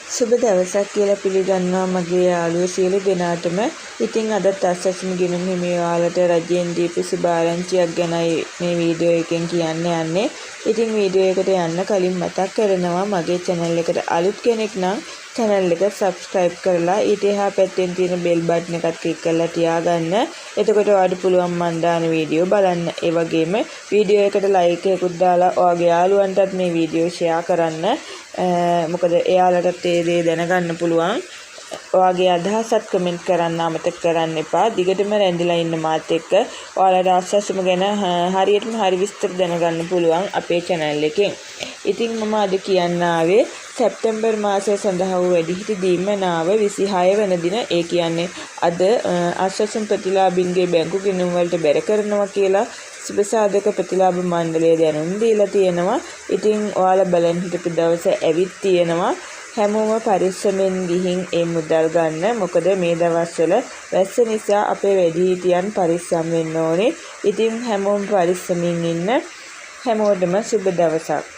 සුබ දවසක් කියලා පිළිගන්නවා මගේ යාළුවෝ සියලු දෙනාටම. ඉතින් අදත් අස්සසින් ගෙනුම් හිමි ඔයාලට රජයෙන් දීපු සුභාරංචියක් ගැනයි මේ වීඩියෝ එකෙන් කියන්න යන්නේ. ඉතින් වීඩියෝ එකට යන්න කලින් මතක් කරනවා මගේ channel එකට අලුත් කෙනෙක් නම් channel එක subscribe කරලා ඊට එහා පැත්තෙන් තියෙන bell button එකත් click කරලා තියාගන්න. එතකොට ඔයාලට පුළුවන් මන් දාන වීඩියෝ බලන්න. ඒ වගේම වීඩියෝ එකට like එකකුත් දාලා ඔයාගේ යාළුවන්ටත් මේ වීඩියෝ share කරන්න. මොකද එයාලටත් ඒ දේ දැනගන්න පුළුවන්. ඔයාගේ අදහසත් කමෙන්ට් කරන්න අමතක කරන්න එපා. දිගටම රැඳිලා ඉන්න මාත් එක්ක ඔයාලට ආස්සසම ගැන හරියටම හරි විස්තර දැනගන්න පුළුවන් අපේ channel එකෙන්. ඉතින් මම අද කියන්න ආවේ සැප්තැම්බර් මාසය සඳහා වූ වැඩිහිටි දීමනාව 26 වෙනි දින. ඒ කියන්නේ අද ආස්සසම් ප්‍රතිලාභින්ගේ බැංකු ගිණුම් වලට බැර කරනවා කියලා සුබසාධක ප්‍රතිලාභ මණ්ඩලය දැනුම් දීලා තියෙනවා. ඉතින් ඔයාලා බලන් හිටපු දවස ඇවිත් තියෙනවා. හැමෝම පරිස්සමෙන් ගිහින් ඒ මුදල් ගන්න. මොකද මේ දවස්වල වැස්ස නිසා අපේ වැඩිහිටියන් පරිස්සම් වෙන්න ඕනේ. ඉතින් හැමෝම පරිස්සමින් ඉන්න. හැමෝටම සුබ දවසක්.